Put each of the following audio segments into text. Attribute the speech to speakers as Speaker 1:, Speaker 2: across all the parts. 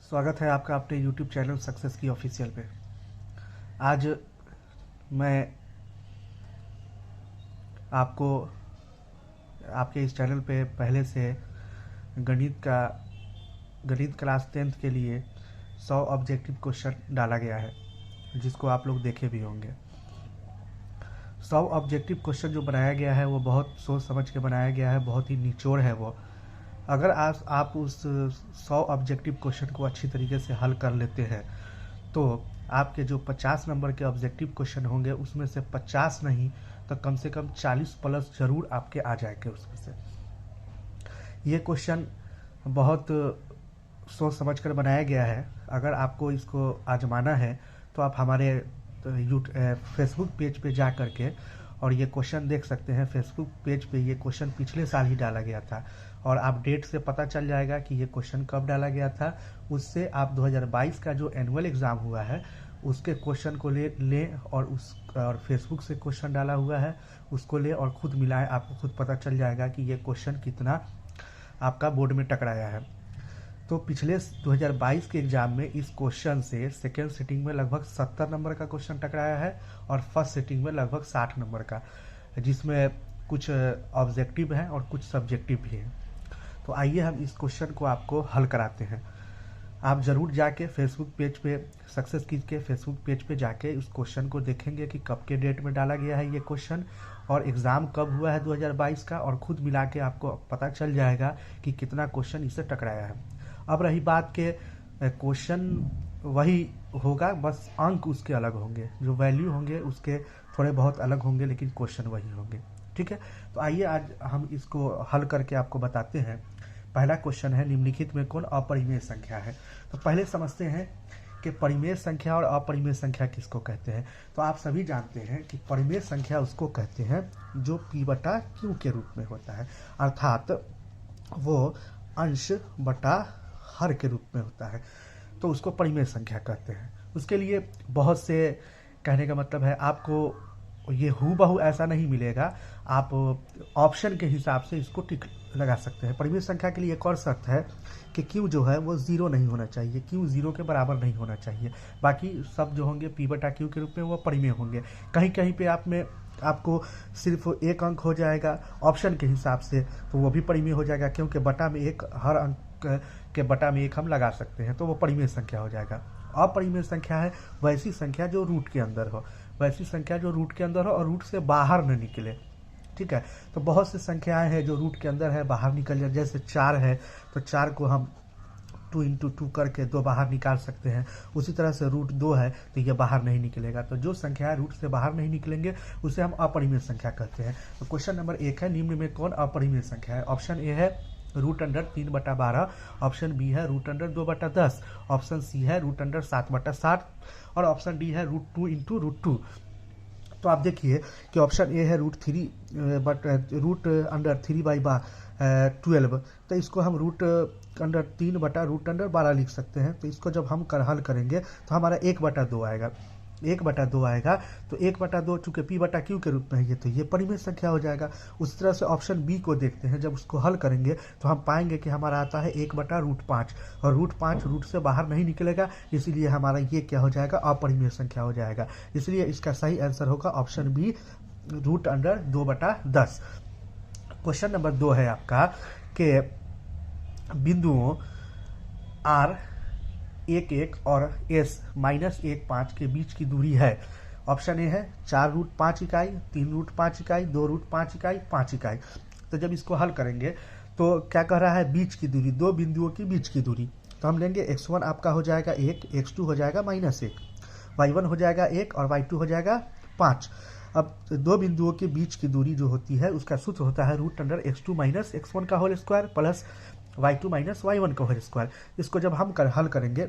Speaker 1: स्वागत है आपका अपने YouTube चैनल सक्सेस की ऑफिशियल पे। आज मैं आपको आपके इस चैनल पे पहले से गणित क्लास 10th के लिए 100 ऑब्जेक्टिव क्वेश्चन डाला गया है, जिसको आप लोग देखे भी होंगे। 100 ऑब्जेक्टिव क्वेश्चन जो बनाया गया है वो बहुत सोच समझ के बनाया गया है, बहुत ही निचोड़ है वो। अगर आप उस 100 ऑब्जेक्टिव क्वेश्चन को अच्छी तरीके से हल कर लेते हैं तो आपके जो 50 नंबर के ऑब्जेक्टिव क्वेश्चन होंगे उसमें से 50 नहीं तो कम से कम 40 प्लस जरूर आपके आ जाएंगे उसमें से। ये क्वेश्चन बहुत सोच समझ कर बनाया गया है। अगर आपको इसको आजमाना है तो आप हमारे फेसबुक पेज पे जा करके और ये क्वेश्चन देख सकते हैं। फेसबुक पेज पे ये क्वेश्चन पिछले साल ही डाला गया था और आप डेट से पता चल जाएगा कि ये क्वेश्चन कब डाला गया था। उससे आप 2022 का जो एनुअल एग्ज़ाम हुआ है उसके क्वेश्चन को लें और फेसबुक से क्वेश्चन डाला हुआ है उसको ले और खुद मिलाएं, आपको खुद पता चल जाएगा कि ये क्वेश्चन कितना आपका बोर्ड में टकराया है। तो पिछले 2022 के एग्जाम में इस क्वेश्चन से सेकेंड सिटिंग में लगभग 70 नंबर का क्वेश्चन टकराया है और फर्स्ट सिटिंग में लगभग 60 नंबर का, जिसमें कुछ ऑब्जेक्टिव हैं और कुछ सब्जेक्टिव भी हैं। तो आइए हम इस क्वेश्चन को आपको हल कराते हैं। आप ज़रूर जाके फेसबुक पेज पे सक्सेस कीज के फेसबुक पेज पे जाके इस क्वेश्चन को देखेंगे कि कब के डेट में डाला गया है ये क्वेश्चन और एग्ज़ाम कब हुआ है 2022 का, और खुद मिला के आपको पता चल जाएगा कि कितना क्वेश्चन इससे टकराया है। अब रही बात के क्वेश्चन वही होगा, बस अंक उसके अलग होंगे, जो वैल्यू होंगे उसके थोड़े बहुत अलग होंगे, लेकिन क्वेश्चन वही होंगे। ठीक है, तो आइए आज हम इसको हल करके आपको बताते हैं। पहला क्वेश्चन है, निम्नलिखित में कौन अपरिमेय संख्या है। तो पहले समझते हैं कि परिमेय संख्या और अपरिमेय संख्या किसको कहते हैं। तो आप सभी जानते हैं कि परिमेय संख्या उसको कहते हैं जो p बटा q के रूप में होता है, अर्थात वो अंश बटा हर के रूप में होता है, तो उसको परिमेय संख्या कहते हैं। उसके लिए बहुत से, कहने का मतलब है आपको ये हूबहू ऐसा नहीं मिलेगा, आप ऑप्शन के हिसाब से इसको टिक लगा सकते हैं। परिमेय संख्या के लिए एक और शर्त है कि q जो है वो जीरो नहीं होना चाहिए, q जीरो के बराबर नहीं होना चाहिए। बाकी सब जो होंगे p बटा q के रूप में वो परिमेय होंगे। कहीं कहीं पे आपको सिर्फ एक अंक हो जाएगा ऑप्शन के हिसाब से, तो वो भी परिमेय हो जाएगा, क्योंकि बटा में एक, हर अंक के बटा में एक हम लगा सकते हैं, तो वो परिमेय संख्या हो जाएगा। अपरिमेय संख्या है वैसी संख्या जो रूट के अंदर हो, वैसी संख्या जो रूट के अंदर हो और रूट से बाहर न निकले। ठीक है, तो बहुत सी संख्याएं हैं जो रूट के अंदर है, बाहर निकल जाए। जैसे 4 है तो 4 को हम 2 इंटू 2 करके 2 बाहर निकाल सकते हैं। उसी तरह से रूट 2 है तो ये बाहर नहीं निकलेगा। तो जो संख्या रूट से बाहर नहीं निकलेंगे उसे हम अपरिमेय संख्या कहते हैं। तो क्वेश्चन नंबर 1 है, निम्न में कौन अपरिमेय संख्या है। ऑप्शन ए है रूट अंडर 3/12, ऑप्शन बी है रूट अंडर 2/10, ऑप्शन सी है रूट अंडर 7/7 और ऑप्शन डी है रूट 2 इंटू रूट 2। तो आप देखिए कि ऑप्शन ए है रूट अंडर 3/12, तो इसको हम रूट अंडर 3/√12 लिख सकते हैं। तो इसको जब हम हल करेंगे तो हमारा 1/2 आएगा, 1/2 आएगा। तो 1/2 चूंकि p बटा q के रूप में है तो ये परिमेय संख्या हो जाएगा। उस तरह से ऑप्शन बी को देखते हैं, जब उसको हल करेंगे तो हम पाएंगे कि हमारा आता है 1/√5 और √5 रूट से बाहर नहीं निकलेगा, इसीलिए हमारा ये क्या हो जाएगा, अपरिमेय संख्या हो जाएगा। इसलिए इसका सही आंसर होगा option B, root under 2/10। Question number 2 है आपका कि बिंदुओं r 1 और s -1 के बीच की दूरी है। ऑप्शन ए है 4√5 इकाई, 3√5 इकाई, 2√5 इकाई, 5 इकाई। तो जब इसको हल करेंगे तो क्या कह रहा है, बीच की दूरी, दो बिंदुओं की बीच की दूरी। तो हम लेंगे x1 आपका हो जाएगा 1, x2 हो जाएगा -1, y1 हो जाएगा 1 और y2 हो जाएगा 5। अब दो बिंदुओं के बीच की दूरी जो होती है उसका सूत्र होता है रूट अंडर x2 - x1 का whole square plus y2 - y1 का होल स्क्वायर। इसको जब हम हल करेंगे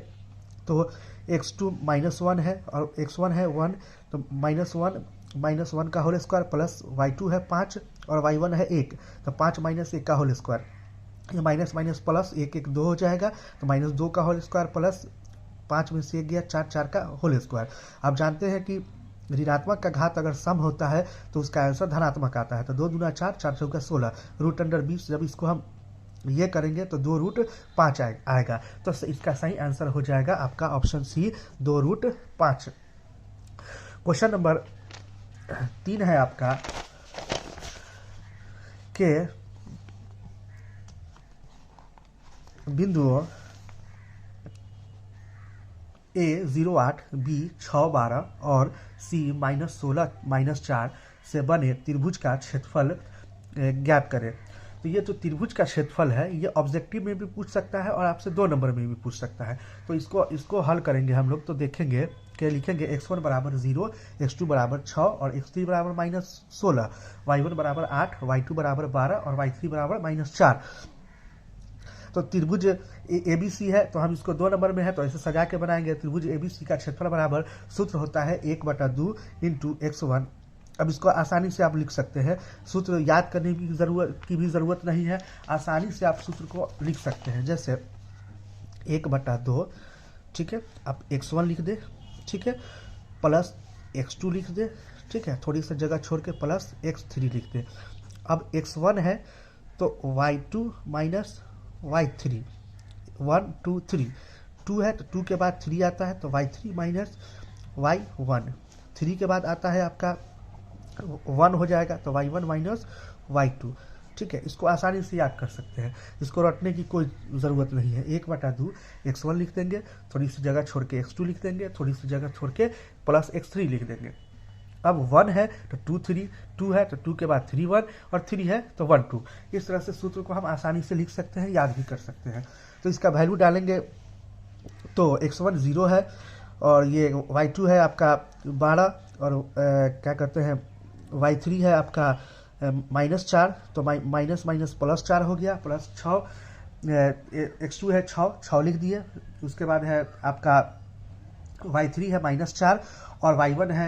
Speaker 1: तो x2 -1 है और x1 है 1, तो -1 का होल स्क्वायर प्लस y2 है 5 और y1 है 1, तो 5 - 1 का होल स्क्वायर, ये माइनस माइनस प्लस 1 2 हो जाएगा, तो -2 का होल स्क्वायर प्लस 5 में से 1 गया 4 का होल स्क्वायर। आप जानते हैं कि ऋणात्मक का घात अगर सम होता है तो उसका आंसर धनात्मक आता है। तो 2 दूना 4, 4 चौका 16, रूट अंडर 20। जब इसको हम ये करेंगे तो 2√5 आएगा। तो इसका सही आंसर हो जाएगा आपका ऑप्शन सी 2√5। क्वेश्चन नंबर 3 है आपका के बिंदुओं A 0.8, B 6.12 और C -16 -4 से बने त्रिभुज का क्षेत्रफल ज्ञात करें। तो ये जो त्रिभुज का क्षेत्रफल है ये ऑब्जेक्टिव में भी पूछ सकता है और आपसे 2 नंबर में भी पूछ सकता है। तो इसको हल करेंगे हम लोग, तो देखेंगे कि लिखेंगे x1 बराबर 0, x2 बराबर 6 और x3 बराबर -16, y1 बराबर 8, y2 बराबर 12 और y3 बराबर -4। तो त्रिभुज ABC है तो हम इसको 2 नंबर में है तो ऐसे सजा के बनाएंगे। त्रिभुज ABC का क्षेत्रफल बराबर सूत्र होता है 1/2 × x1। अब इसको आसानी से आप लिख सकते हैं, सूत्र याद करने की भी ज़रूरत नहीं है, आसानी से आप सूत्र को लिख सकते हैं। जैसे 1/2, ठीक है, आप x1 लिख दे, ठीक है, प्लस x2 लिख दे, ठीक है, थोड़ी सी जगह छोड़ के प्लस x3 लिख दे। अब x1 है तो y2 माइनस y3, 1 2 3, 2 है तो 2 के बाद 3 आता है तो y3 माइनस y1, 3 के बाद आता है आपका 1 हो जाएगा तो y1 माइनस y2, ठीक है। इसको आसानी से याद कर सकते हैं, इसको रटने की कोई ज़रूरत नहीं है। 1/2 x1 लिख देंगे, थोड़ी सी जगह छोड़ के x2 लिख देंगे, थोड़ी सी जगह छोड़ के प्लस x3 लिख देंगे। अब 1 है तो 2 3, 2 है तो 2 के बाद 3 1 और 3 है तो 1 2। इस तरह से सूत्र को हम आसानी से लिख सकते हैं, याद भी कर सकते हैं। तो इसका वैल्यू डालेंगे तो x1 0 है और ये y2 है आपका 12 और क्या कहते हैं y3 है आपका -4, तो माइनस माइनस +4 हो गया, प्लस 6, x2 है 6 लिख दिए। उसके बाद है आपका y3 है -4 और y1 है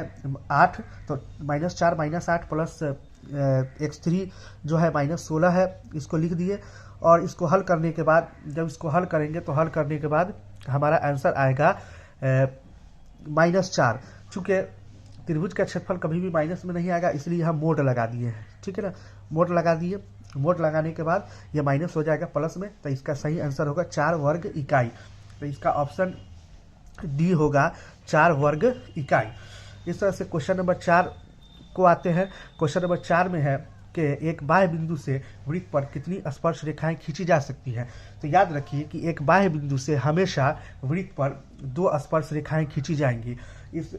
Speaker 1: 8, तो -4 -8 प्लस x3 जो है -16 है, इसको लिख दिए। और इसको हल करने के बाद, जब इसको हल करेंगे तो हल करने के बाद हमारा आंसर आएगा -4। चूँकि त्रिभुज का क्षेत्रफल कभी भी माइनस में नहीं आएगा इसलिए हम मोड लगा दिए हैं, ठीक है ना, मोड लगा दिए। मोड लगाने के बाद ये माइनस हो जाएगा प्लस में, तो इसका सही आंसर होगा 4 वर्ग इकाई। तो इसका ऑप्शन डी होगा 4 वर्ग इकाई। इस तरह से क्वेश्चन नंबर 4 को आते हैं। क्वेश्चन नंबर 4 में है कि एक बाह्य बिंदु से वृत्त पर कितनी स्पर्श रेखाएं खींची जा सकती हैं। तो याद रखिए कि एक बाह्य बिंदु से हमेशा वृत्त पर 2 स्पर्श रेखाएं खींची जाएंगी। इस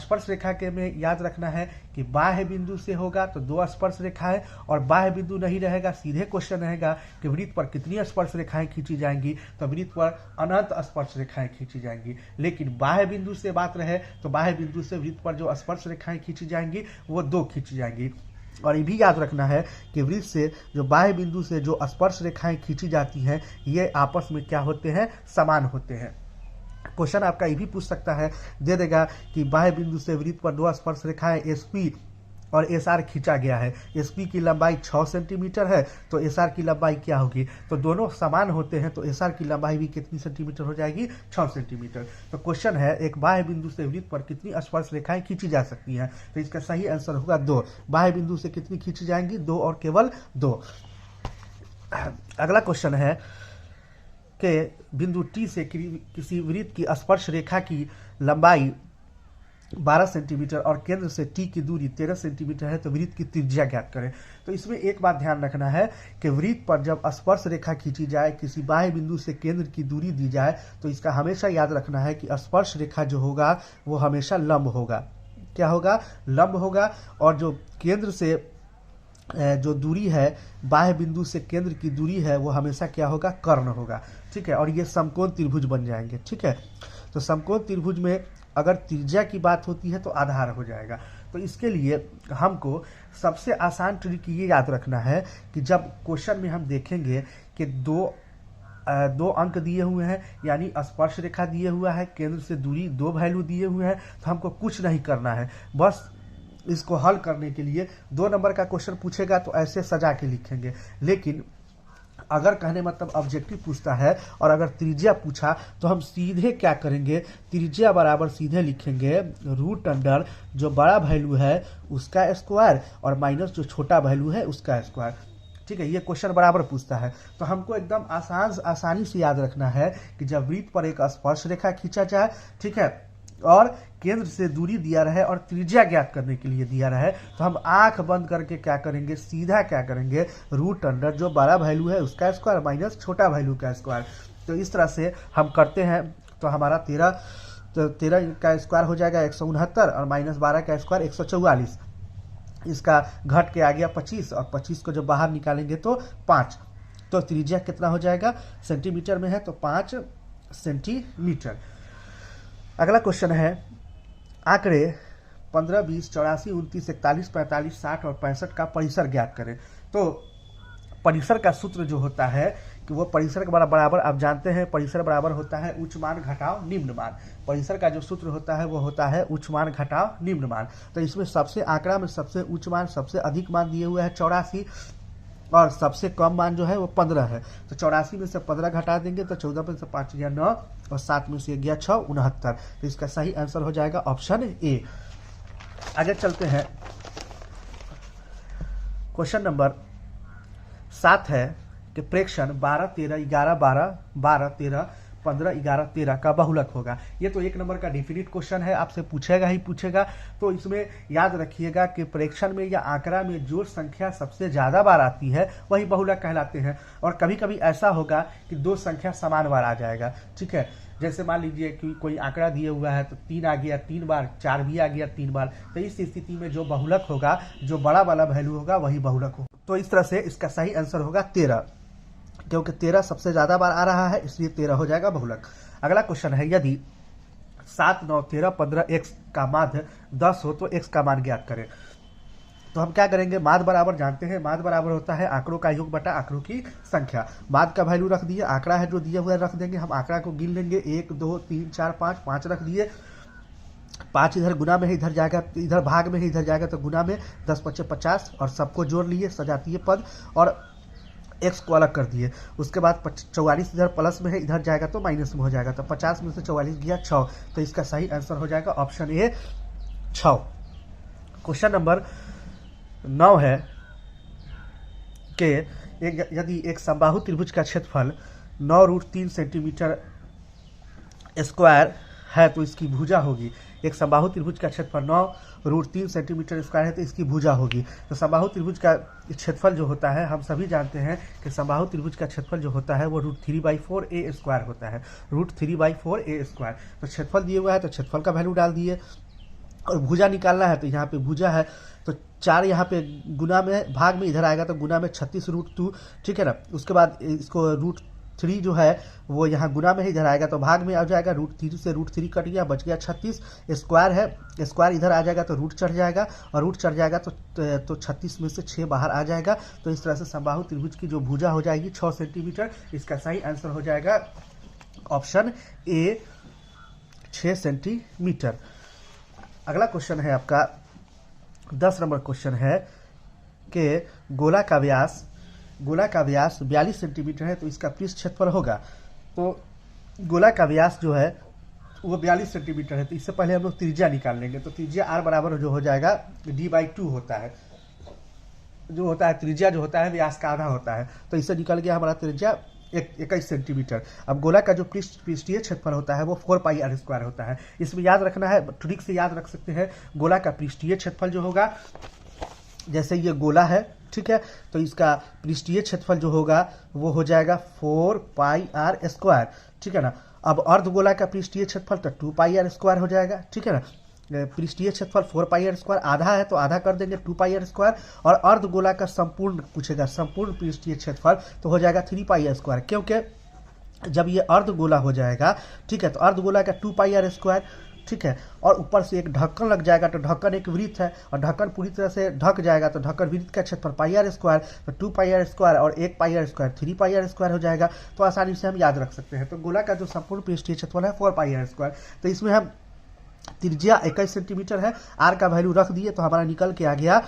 Speaker 1: स्पर्श रेखा के में याद रखना है कि बाह्य बिंदु से होगा तो 2 स्पर्श रेखाएं, और बाह्य बिंदु नहीं रहेगा, सीधे क्वेश्चन रहेगा कि वृत्त पर कितनी स्पर्श रेखाएं खींची जाएंगी, तो वृत्त पर अनंत स्पर्श रेखाएं खींची जाएंगी। लेकिन बाह्य बिंदु से बात रहे तो बाह्य बिंदु से वृत्त पर जो स्पर्श रेखाएं खींची जाएंगी वो 2 खींची जाएंगी। और ये भी याद रखना है कि वृत्त से जो बाह्य बिंदु से जो स्पर्श रेखाएं खींची जाती हैं ये आपस में क्या होते हैं, समान होते हैं। क्वेश्चन आपका ये भी पूछ सकता है, दे देगा कि बाह्य बिंदु से वृत्त पर 2 स्पर्श रेखाएं SP और SR खींचा गया है। SP की लंबाई 6 सेंटीमीटर है तो SR की लंबाई क्या होगी, तो दोनों समान होते हैं तो SR की लंबाई भी कितनी सेंटीमीटर हो जाएगी, 6 सेंटीमीटर। तो क्वेश्चन है एक बाह्य बिंदु से वृत्त पर कितनी स्पर्श रेखाएं खींची जा सकती हैं, तो इसका सही आंसर होगा 2। बाह्य बिंदु से कितनी खींची जाएंगी, 2 और केवल 2। अगला क्वेश्चन है कि बिंदु T से किसी वृत्त की स्पर्श रेखा की लंबाई 12 सेंटीमीटर और केंद्र से T की दूरी 13 सेंटीमीटर है तो वृत्त की त्रिज्या ज्ञात करें। तो इसमें एक बात ध्यान रखना है कि वृत्त पर जब स्पर्श रेखा खींची जाए, किसी बाह्य बिंदु से केंद्र की दूरी दी जाए, तो इसका हमेशा याद रखना है कि स्पर्श रेखा जो होगा वो हमेशा लंब होगा। क्या होगा, लंब होगा। और जो केंद्र से जो दूरी है, बाह्य बिंदु से केंद्र की दूरी है, वो हमेशा क्या होगा, कर्ण होगा, ठीक है। और ये समकोण त्रिभुज बन जाएंगे, ठीक है। तो समकोण त्रिभुज में अगर त्रिज्या की बात होती है तो आधार हो जाएगा। तो इसके लिए हमको सबसे आसान ट्रिक ये याद रखना है कि जब क्वेश्चन में हम देखेंगे कि दो अंक दिए हुए हैं, यानी स्पर्श रेखा दिए हुआ है, केंद्र से दूरी 2 वैल्यू दिए हुए हैं, तो हमको कुछ नहीं करना है, बस इसको हल करने के लिए 2 नंबर का क्वेश्चन पूछेगा तो ऐसे सजा के लिखेंगे। लेकिन अगर कहने मतलब ऑब्जेक्टिव पूछता है और अगर त्रिज्या पूछा तो हम सीधे क्या करेंगे, त्रिज्या बराबर सीधे लिखेंगे रूट अंडर जो बड़ा वैल्यू है उसका स्क्वायर और माइनस जो छोटा वैल्यू है उसका स्क्वायर। ठीक है, ये क्वेश्चन बराबर पूछता है। तो हमको एकदम आसानी से याद रखना है कि जब वृत्त पर एक स्पर्श रेखा खींचा जाए, ठीक है, और केंद्र से दूरी दिया रहे और त्रिज्या ज्ञात करने के लिए दिया रहे, तो हम आंख बंद करके क्या करेंगे, सीधा क्या करेंगे, रूट अंडर जो बड़ा वैल्यू है उसका स्क्वायर माइनस छोटा वैल्यू का स्क्वायर। तो इस तरह से हम करते हैं। तो हमारा 13 का स्क्वायर हो जाएगा 169 और माइनस 12 का स्क्वायर 144। इसका घट के आ गया 25 और 25 को जब बाहर निकालेंगे तो 5। तो त्रिज्या कितना हो जाएगा, सेंटीमीटर में है तो 5 सेंटीमीटर। अगला क्वेश्चन है आंकड़े 15, 20, 84, 29, 41, 45, 60 और 65 का परिसर ज्ञात करें। तो परिसर का सूत्र जो होता है कि वो परिसर के बराबर आप जानते हैं, परिसर बराबर होता है उच्च मान घटाव निम्न मान। परिसर का जो सूत्र होता है वो होता है उच्च मान घटाव निम्न मान। तो इसमें सबसे आंकड़ा में सबसे उच्च मान, सबसे अधिक मान दिए हुए हैं 84 और सबसे कम मान जो है वो 15 है। तो 84 में से 15 घटा देंगे तो 14 में से 5 गया 9 और 7 में से गया 6 69। तो इसका सही आंसर हो जाएगा ऑप्शन ए। आगे चलते हैं, क्वेश्चन नंबर 7 है कि प्रेक्षण 12, 13, 11, 12, 12, 13, 15, 11, 13 का बहुलक होगा। ये तो 1 नंबर का डिफिनिट क्वेश्चन है, आपसे पूछेगा ही पूछेगा। तो इसमें याद रखिएगा कि प्रेक्षण में या आंकड़ा में जो संख्या सबसे ज्यादा बार आती है वही बहुलक कहलाते हैं। और कभी कभी ऐसा होगा कि 2 संख्या समान बार आ जाएगा, ठीक है। जैसे मान लीजिए कि कोई आंकड़ा दिया हुआ है तो 3 आ गया 3 बार, 4 भी आ गया 3 बार। तो इस स्थिति में जो बहुलक होगा, जो बड़ा वाला वैल्यू होगा वही बहुलक होगा। तो इस तरह से इसका सही आंसर होगा 13, क्योंकि 13 सबसे ज्यादा बार आ रहा है, इसलिए 13 हो जाएगा बहुलक। अगला क्वेश्चन है यदि 7, 9, 13, 15 x का माध्य 10 हो तो x का मान ज्ञात करें। तो हम क्या करेंगे, माध्य बराबर जानते हैं, माध्य बराबर होता है आंकड़ों का योग बटा आंकड़ों की संख्या। माध्य का वैल्यू रख दिए, आंकड़ा है जो दिया हुआ है रख देंगे, हम आंकड़ा को गिन लेंगे 1, 2, 3, 4, 5 रख दिए। 5 इधर गुना में ही इधर जाएगा, इधर भाग में ही इधर जाएगा तो गुना में 10, 25, 50 और सबको जोड़ लिए सजातीय पद और x को अलग कर दिए। उसके बाद 44 इधर प्लस में है, इधर जाएगा तो माइनस में हो जाएगा। तो 50 में से 44 गया 6। तो इसका सही आंसर हो जाएगा ऑप्शन ए 6। क्वेश्चन नंबर 9 है कि यदि एक समबाहु त्रिभुज का क्षेत्रफल 9√3 सेंटीमीटर स्क्वायर है तो इसकी भुजा होगी। एक समबाहु त्रिभुज का क्षेत्रफल 9√3 सेंटीमीटर स्क्वायर है तो इसकी भुजा होगी। तो समबाहु त्रिभुज का क्षेत्रफल जो होता है, हम सभी जानते हैं कि समबाहु त्रिभुज का क्षेत्रफल जो होता है वो √3/4a स्क्वायर होता है, √3/4a स्क्वायर। तो क्षेत्रफल दिए हुआ है तो क्षेत्रफल का वैल्यू डाल दिए और भुजा निकालना है तो यहाँ पे भुजा है तो 4 यहाँ पे गुना में भाग में इधर आएगा तो गुना में 36√2, ठीक है ना। उसके बाद इसको √3 जो है वो यहाँ गुना में ही इधर आएगा तो भाग में आ जाएगा, √3 से √3 कट गया, बच गया 36। स्क्वायर है, स्क्वायर इधर आ जाएगा तो रूट चढ़ जाएगा और रूट चढ़ जाएगा तो 36 में से 6 बाहर आ जाएगा। तो इस तरह से समबाहु त्रिभुज की जो भुजा हो जाएगी 6 सेंटीमीटर। इसका सही आंसर हो जाएगा ऑप्शन ए 6 सेंटीमीटर। अगला क्वेश्चन है आपका 10 नंबर क्वेश्चन है कि गोला का व्यास 42 सेंटीमीटर है तो इसका पृष्ठ क्षेत्रफल होगा। तो गोला का व्यास जो है वो 42 सेंटीमीटर है तो इससे पहले हम लोग त्रिज्या निकाल लेंगे। तो त्रिज्या r बराबर जो हो जाएगा d/2 होता है, जो होता है त्रिज्या जो होता है व्यास का आधा होता है। तो इससे निकल गया हमारा त्रिज्या 21 सेंटीमीटर। अब गोला का जो पृष्ठीय क्षेत्रफल होता है वो 4πr² होता है। इसमें याद रखना है, ट्रिक से याद रख सकते हैं, गोला का पृष्ठीय क्षेत्रफल जो होगा, जैसे ये गोला है, ठीक है, तो इसका पृष्ठीय क्षेत्रफल जो होगा वो हो जाएगा 4πr², ठीक है ना। अब अर्धगोला का पृष्ठीय क्षेत्रफल तो 2πr² हो जाएगा, ठीक है ना। पृष्ठीय क्षेत्रफल 4πr², आधा है तो आधा कर देंगे 2πr²। और अर्धगोला का संपूर्ण पूछेगा, संपूर्ण पृष्ठीय क्षेत्रफल तो हो जाएगा 3πr², क्योंकि जब ये अर्धगोला हो जाएगा, ठीक है, तो अर्धगोला का 2πr², ठीक है, और ऊपर से एक ढक्कन लग जाएगा तो ढक्कन एक वृत्त है और ढक्कन पूरी तरह से ढक जाएगा तो ढक्कन वृत्त का क्षेत्रफल πr², तो 2πr² और 1πr² 3πr² हो जाएगा। तो आसानी से हम याद रख सकते हैं। तो गोला का जो संपूर्ण पृष्ठीय क्षेत्रफल है 4πr²। तो इसमें हम त्रिज्या 21 सेंटीमीटर है, आर का वैल्यू रख दिए तो हमारा निकल के आ गया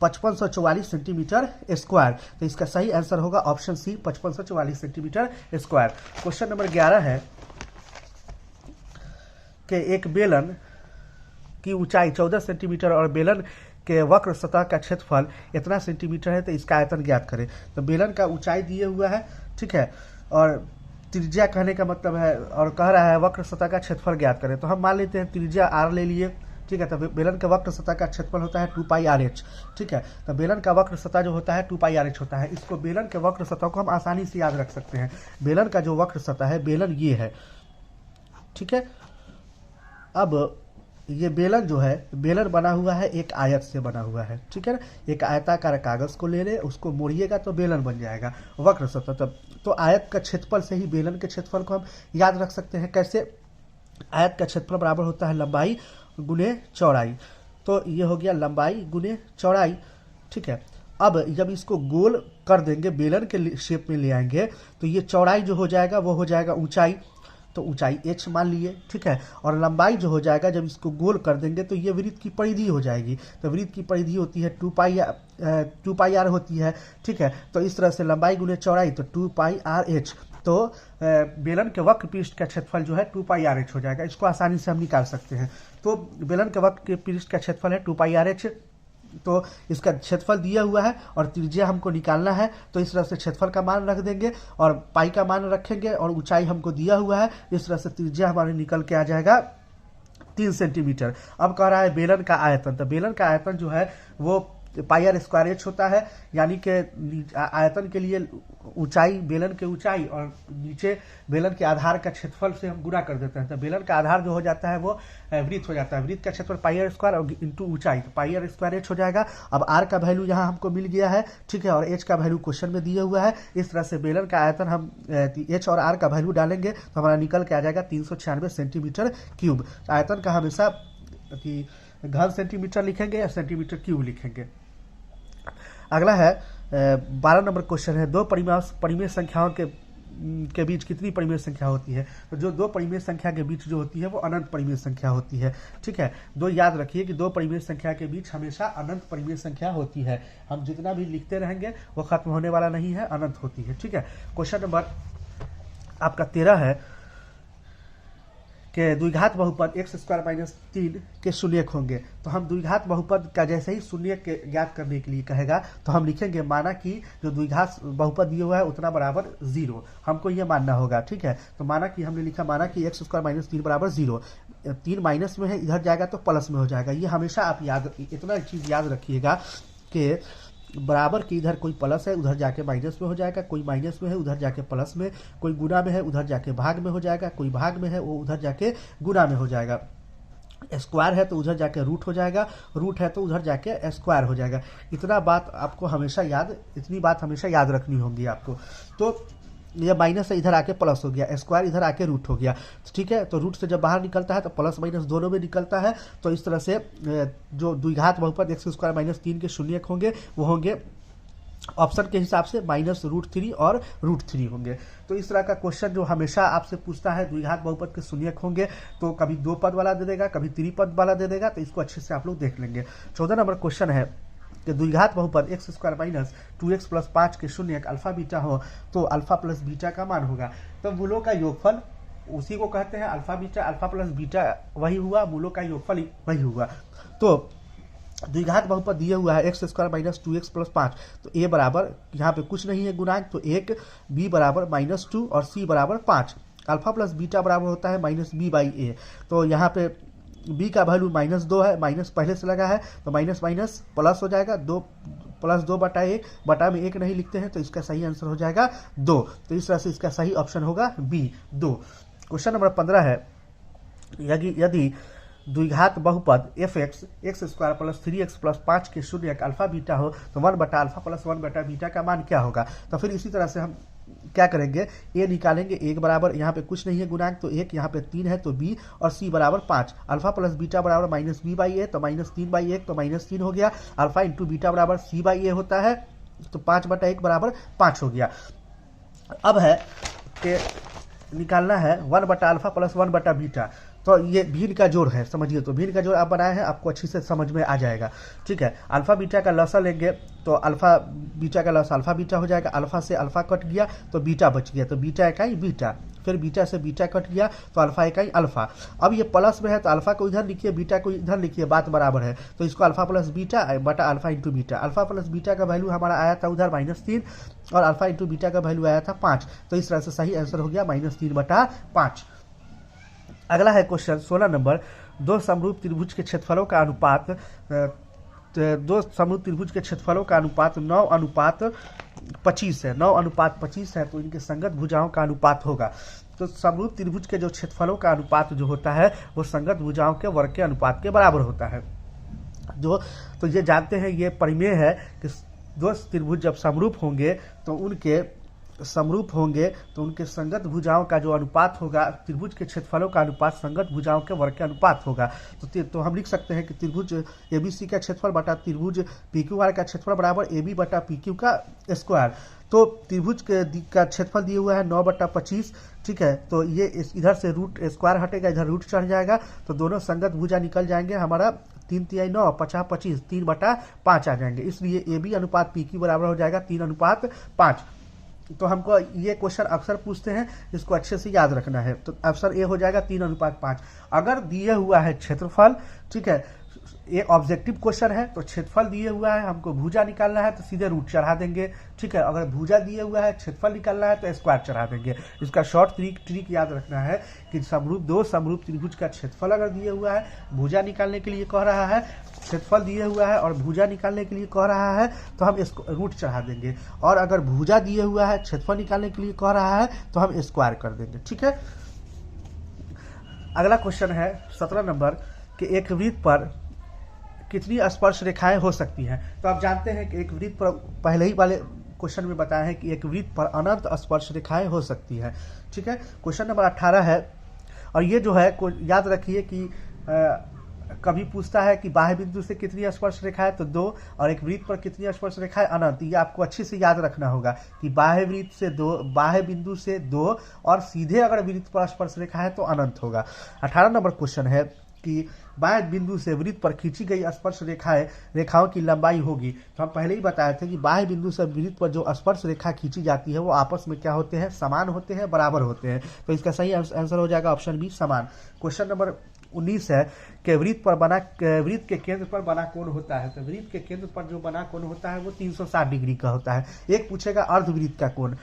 Speaker 1: 5544 सेंटीमीटर स्क्वायर। तो इसका सही आंसर होगा option C 5544 centimetre square. Question number 11 है कि एक बेलन की ऊंचाई 14 सेंटीमीटर और बेलन कि वक्र सतह का क्षेत्रफल इतना सेंटीमीटर है तो इसका आयतन ज्ञात करें। तो बेलन का ऊंचाई दिए हुआ है, ठीक है, और त्रिज्या कहने का मतलब है, और कह रहा है वक्र सतह का क्षेत्रफल ज्ञात करें। तो हम मान लेते हैं त्रिज्या r ले लिए, ठीक है। तो बेलन के वक्र सतह का क्षेत्रफल होता है 2πrh, ठीक है। तो बेलन का वक्र सतह जो होता है 2πrh होता है। इसको बेलन के वक्र सतह को हम आसानी से याद रख सकते हैं। बेलन का जो वक्र सतह है, बेलन ये है, ठीक है। अब ये बेलन जो है, बेलन बना हुआ है एक आयत से बना हुआ है, ठीक है ना। एक आयताकार कागज को ले ले, उसको मोड़िएगा तो बेलन बन जाएगा वक्र सतह। तो आयत का क्षेत्रफल से ही बेलन के क्षेत्रफल को हम याद रख सकते हैं। कैसे? आयत का क्षेत्रफल बराबर होता है लंबाई गुने चौड़ाई। तो ये हो गया लंबाई गुने चौड़ाई, ठीक है। अब जब इसको गोल कर देंगे, बेलन के शेप में ले आएंगे, तो ये चौड़ाई जो हो जाएगा वो हो जाएगा ऊंचाई, तो ऊंचाई h मान लिए, ठीक है। और लंबाई जो हो जाएगा, जब इसको गोल कर देंगे तो ये वृत्त की परिधि हो जाएगी। तो वृत्त की परिधि होती है 2πr होती है, ठीक है। तो इस तरह से लंबाई गुने चौड़ाई तो 2πrh। तो बेलन के वक्र पृष्ठ का क्षेत्रफल जो है 2πrh हो जाएगा। इसको आसानी से हम निकाल सकते हैं। तो बेलन के वक्र के पृष्ठ का क्षेत्रफल है 2πrh। तो इसका क्षेत्रफल दिया हुआ है और त्रिज्या हमको निकालना है, तो इस तरह से क्षेत्रफल का मान रख देंगे और पाई का मान रखेंगे, और ऊंचाई हमको दिया हुआ है। इस तरह से त्रिज्या हमारे निकल के आ जाएगा 3 सेंटीमीटर। अब कह रहा है बेलन का आयतन। तो बेलन का आयतन जो है वो πr² होता है, यानी कि आयतन के लिए ऊंचाई, बेलन के ऊंचाई और नीचे बेलन के आधार का क्षेत्रफल से हम गुणा कर देते हैं। तो बेलन का आधार जो हो जाता है वो वृत्त हो जाता है। वृत्त का क्षेत्रफल πr² और इंटू ऊंचाई, तो πr² हो जाएगा। अब r का वैल्यू यहाँ हमको मिल गया है, ठीक है, और h का वैल्यू क्वेश्चन में दिया हुआ है। इस तरह से बेलन का आयतन हम h और r का वैल्यू डालेंगे तो हमारा निकल के आ जाएगा 396 सेंटीमीटर क्यूब। आयतन का हमेशा घन सेंटीमीटर लिखेंगे या सेंटीमीटर क्यूब लिखेंगे। अगला है 12 नंबर क्वेश्चन है, दो परिमेय संख्याओं के बीच कितनी परिमेय संख्या होती है? तो जो दो परिमेय संख्या के बीच जो होती है वो अनंत परिमेय संख्या होती है, ठीक है। दो याद रखिए कि दो परिमेय संख्या के बीच हमेशा अनंत परिमेय संख्या होती है। हम जितना भी लिखते रहेंगे वो खत्म होने वाला नहीं है, अनंत होती है, ठीक है। क्वेश्चन नंबर आपका 13 है कि द्विघात बहुपद x² - 3 के शून्यक होंगे। तो हम द्विघात बहुपद का जैसे ही शून्यक ज्ञात करने के लिए कहेगा तो हम लिखेंगे माना कि जो द्विघात बहुपद दिया हुआ है उतना बराबर 0, हमको ये मानना होगा, ठीक है। तो माना कि हमने लिखा माना कि x² - 3 बराबर 0। 3 माइनस में है, इधर जाएगा तो प्लस में हो जाएगा। ये हमेशा आप इतना चीज़ याद रखिएगा कि बराबर के इधर कोई प्लस है, उधर जाके माइनस में हो जाएगा, कोई माइनस में है उधर जाके प्लस में, कोई गुना में है उधर जाके भाग में हो जाएगा, कोई भाग में है वो उधर जाके गुना में हो जाएगा। स्क्वायर है तो उधर जाके रूट हो जाएगा, रूट है तो उधर जाके स्क्वायर हो जाएगा। इतना बात आपको हमेशा इतनी बात हमेशा याद रखनी होगी आपको। तो ये माइनस से इधर आके प्लस हो गया, स्क्वायर इधर आके रूट हो गया, ठीक है। तो रूट से जब बाहर निकलता है तो प्लस माइनस दोनों में निकलता है। तो इस तरह से जो द्विघात बहुपद x² - 3 के शून्यक होंगे वो होंगे ऑप्शन के हिसाब से -√3 और √3 होंगे। तो इस तरह का क्वेश्चन जो हमेशा आपसे पूछता है द्विघात बहुपद के शून्यक होंगे, तो कभी 2 पद वाला दे देगा, कभी 3 पद वाला दे देगा। तो इसको अच्छे से आप लोग देख लेंगे। 14 नंबर क्वेश्चन है कि द्विघात बहुपद x² - 2x + 5 के शून्यक अल्फा बीटा हो तो अल्फा प्लस बीटा का मान होगा। तो मूलों का योगफल उसी को कहते हैं alpha beta, alpha plus beta वही हुआ, मूलों का योगफल वही हुआ। तो द्विघात बहुपद दिया हुआ है x² - 2x + 5। तो a बराबर यहाँ पे कुछ नहीं है गुणांक, तो 1, b बराबर -2 और c बराबर 5। अल्फा प्लस बीटा बराबर होता है -b/a। तो यहाँ पे b का वैल्यू -2 है, माइनस पहले से लगा है तो माइनस माइनस प्लस हो जाएगा, 2 + 2/1, बटा में 1 नहीं लिखते हैं तो इसका सही आंसर हो जाएगा 2। तो इस तरह से इसका सही ऑप्शन होगा b, 2। क्वेश्चन नंबर 15 है, यदि द्विघात बहुपद fx x² + 3x + 5 के शून्यक अल्फा बीटा हो तो 1/α + 1/बीटा का मान क्या होगा? तो फिर इसी तरह से हम क्या करेंगे, a निकालेंगे, 1 बराबर यहाँ पे कुछ नहीं है गुणांक तो 1, यहाँ पे 3 है तो b, और c बराबर 5। अल्फा प्लस बीटा बराबर -b/a, तो -3/1 तो -3 हो गया। अल्फा इंटू बीटा बराबर c/a होता है, तो 5/1 बराबर 5 हो गया। अब है कि निकालना है 1/α + 1/बीटा। तो ये भिन्न का जोड़ है, समझिए। तो भिन्न का जोड़ आप बनाए हैं, आपको अच्छी से समझ में आ जाएगा, ठीक है। अल्फा बीटा का लसा लेंगे तो अल्फा बीटा का लसा अल्फा बीटा हो जाएगा। अल्फा से अल्फा कट गया तो बीटा बच गया, तो बीटा इकाई बीटा। फिर बीटा से बीटा कट गया तो अल्फा इकाई अल्फा। अब ये प्लस में है तो अल्फा को इधर लिखिए, बीटा को इधर लिखिए, बात बराबर है। तो इसको अल्फा प्लस बीटा बटा alpha into beta. Alpha plus beta का वैल्यू हमारा आया था उधर -3 और अल्फा इंटू बीटा का वैल्यू आया था 5। तो इस तरह से सही आंसर हो गया -3/5। अगला है क्वेश्चन 16 नंबर। दो समरूप त्रिभुज के क्षेत्रफलों का अनुपात 9:25 है। 9:25 है तो इनके संगत भुजाओं का अनुपात होगा। तो समरूप त्रिभुज के जो क्षेत्रफलों का अनुपात जो होता है वो संगत भुजाओं के वर्ग के अनुपात के बराबर होता है। तो ये जानते हैं, ये परिमेय है कि दो त्रिभुज जब समरूप होंगे तो उनके संगत भुजाओं का जो अनुपात होगा, त्रिभुज के क्षेत्रफलों का अनुपात संगत भुजाओं के वर्ग के अनुपात होगा। तो हम लिख सकते हैं कि त्रिभुज ABC का क्षेत्रफल बटा त्रिभुज PQR का क्षेत्रफल बराबर AB बटा PQ का स्क्वायर। तो त्रिभुज का क्षेत्रफल दिया हुआ है 9/25, ठीक है। तो ये इधर से रूट स्क्वायर हटेगा, इधर रूट चढ़ जाएगा, तो दोनों संगत भुजा निकल जाएंगे हमारा 3 × 9 = 25, 3/5 आ जाएंगे। इसलिए AB अनुपात PQ बराबर हो जाएगा 3:5। तो हमको ये क्वेश्चन अक्सर पूछते हैं, इसको अच्छे से याद रखना है। तो ऑप्शन ए हो जाएगा 3:5। अगर दिए हुआ है क्षेत्रफल, ठीक है, ये ऑब्जेक्टिव क्वेश्चन है, तो क्षेत्रफल दिए हुआ है, हमको भुजा निकालना है तो सीधे रूट चढ़ा देंगे, ठीक है। अगर भुजा दिए हुआ है, क्षेत्रफल निकालना है तो स्क्वायर चढ़ा देंगे। इसका शॉर्ट ट्रिक याद रखना है कि दो समरूप त्रिभुज का क्षेत्रफल अगर दिए हुआ है, भुजा निकालने के लिए कह रहा है, क्षेत्रफल दिए हुआ है और भुजा निकालने के लिए कह रहा है, तो हम इसको रूट चढ़ा देंगे। और अगर भुजा दिए हुआ है, क्षेत्रफल निकालने के लिए कह रहा है, तो हम स्क्वायर कर देंगे, ठीक है। अगला क्वेश्चन है 17 नंबर कि एक वृत्त पर कितनी स्पर्श रेखाएं हो सकती हैं। तो आप जानते हैं कि एक वृत्त पर, पहले ही वाले क्वेश्चन में बताया है कि एक वृत्त पर अनंत स्पर्श रेखाएं हो सकती है, ठीक है। क्वेश्चन नंबर 18 है, और ये जो है याद रखिए कि कभी पूछता है कि बाह्य बिंदु से कितनी स्पर्श रेखा है, तो 2, और एक वृत्त पर कितनी स्पर्श रेखा है, अनंत। ये आपको अच्छे से याद रखना होगा कि बाह्य बिंदु से 2 और सीधे अगर वृत्त पर स्पर्श रेखा है तो अनंत होगा। 18 नंबर क्वेश्चन है कि बाह्य बिंदु से वृत्त पर खींची गई स्पर्श रेखाओं की लंबाई होगी। तो हम पहले ही बताए थे कि बाह्य बिंदु से वृत्त पर जो स्पर्श रेखा खींची जाती है वो आपस में क्या होते हैं, समान होते हैं, बराबर होते हैं। तो इसका सही आंसर हो जाएगा ऑप्शन बी, समान। क्वेश्चन नंबर 19 है कि वृत्त के केंद्र पर बना कोण होता है। तो वृत्त के केंद्र पर जो बना कोण होता है वो 360 डिग्री का होता है। एक पूछेगा अर्धवृत्त का कोण,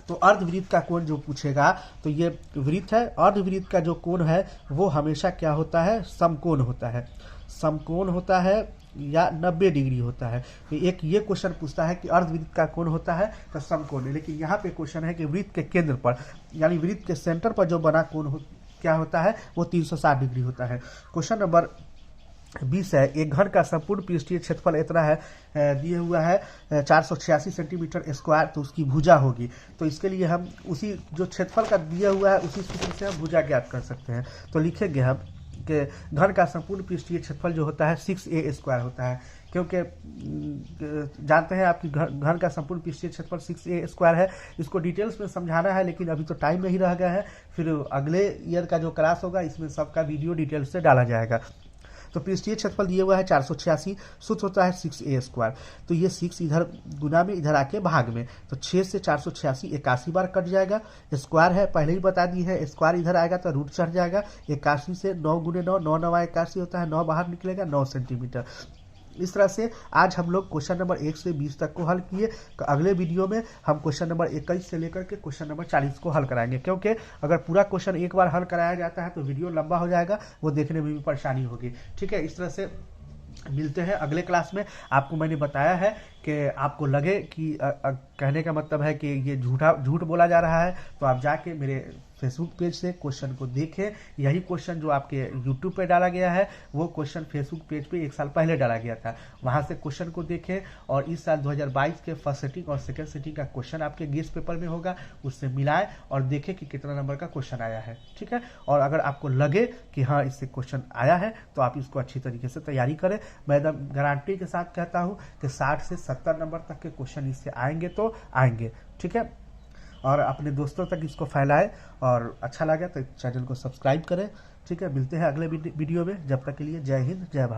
Speaker 1: तो अर्धवृत्त का कोण जो पूछेगा, तो ये वृत्त है, अर्धवृत्त का जो कोण है वो हमेशा क्या होता है, समकोण होता है। समकोण होता है या 90 डिग्री होता है। तो एक ये क्वेश्चन पूछता है कि अर्धवृत्त का कोण होता है तो समकोण है, लेकिन यहाँ पे क्वेश्चन है कि वृत्त के केंद्र पर यानी वृत्त के सेंटर पर जो बना कोण क्या होता है वो 360 डिग्री होता है। क्वेश्चन नंबर 20 है, एक घन का संपूर्ण पृष्ठीय क्षेत्रफल इतना है, दिए हुआ है 486 सेंटीमीटर स्क्वायर, तो उसकी भुजा होगी। तो इसके लिए हम उसी जो क्षेत्रफल का दिया हुआ है उसी सूत्र से हम भुजा ज्ञात कर सकते हैं। तो लिखेंगे हम कि घन का संपूर्ण पृष्ठीय क्षेत्रफल जो होता है 6a² होता है, क्योंकि जानते हैं आपकी घन का संपूर्ण पृष्ठीय क्षेत्रफल 6a² है। इसको डिटेल्स में समझाना है लेकिन अभी तो टाइम नहीं रह गया है, फिर अगले ईयर का जो क्लास होगा इसमें सबका वीडियो डिटेल्स से डाला जाएगा। तो पृष्ठीय क्षेत्रफल दिए हुआ है 486, सूत्र होता है 6a²। तो ये 6 इधर गुना में, इधर आके भाग में, तो 6 से 486 81 बार कट जाएगा। स्क्वायर है, पहले ही बता दी है, स्क्वायर इधर आएगा तो रूट चढ़ जाएगा। 81 से 9 × 9, 9 × 9 = 81 होता है, 9 बाहर निकलेगा, 9 सेंटीमीटर। इस तरह से आज हम लोग क्वेश्चन नंबर 1 से 20 तक को हल किए। अगले वीडियो में हम क्वेश्चन नंबर 21 से लेकर के क्वेश्चन नंबर 40 को हल कराएंगे, क्योंकि अगर पूरा क्वेश्चन एक बार हल कराया जाता है तो वीडियो लंबा हो जाएगा, वो देखने में भी परेशानी होगी, ठीक है। इस तरह से मिलते हैं अगले क्लास में। आपको मैंने बताया है कि आपको लगे कि कहने का मतलब है कि ये झूठ बोला जा रहा है, तो आप जाके मेरे फेसबुक पेज से क्वेश्चन को देखें। यही क्वेश्चन जो आपके यूट्यूब पे डाला गया है वो क्वेश्चन फेसबुक पेज पे 1 साल पहले डाला गया था, वहां से क्वेश्चन को देखें। और इस साल 2022 के फर्स्ट सिटिंग और सेकंड सिटिंग का क्वेश्चन आपके गेस्ट पेपर में होगा, उससे मिलाएं और देखें कि कितना नंबर का क्वेश्चन आया है, ठीक है। और अगर आपको लगे कि हाँ इससे क्वेश्चन आया है तो आप इसको अच्छी तरीके से तैयारी करें। मैं एकदम गारंटी के साथ कहता हूँ कि 60 से 70 नंबर तक के क्वेश्चन इससे आएंगे तो आएंगे, ठीक है। और अपने दोस्तों तक इसको फैलाएं, और अच्छा लगे तो चैनल को सब्सक्राइब करें, ठीक है। मिलते हैं अगले वीडियो में, जब तक के लिए जय हिंद, जय भारत।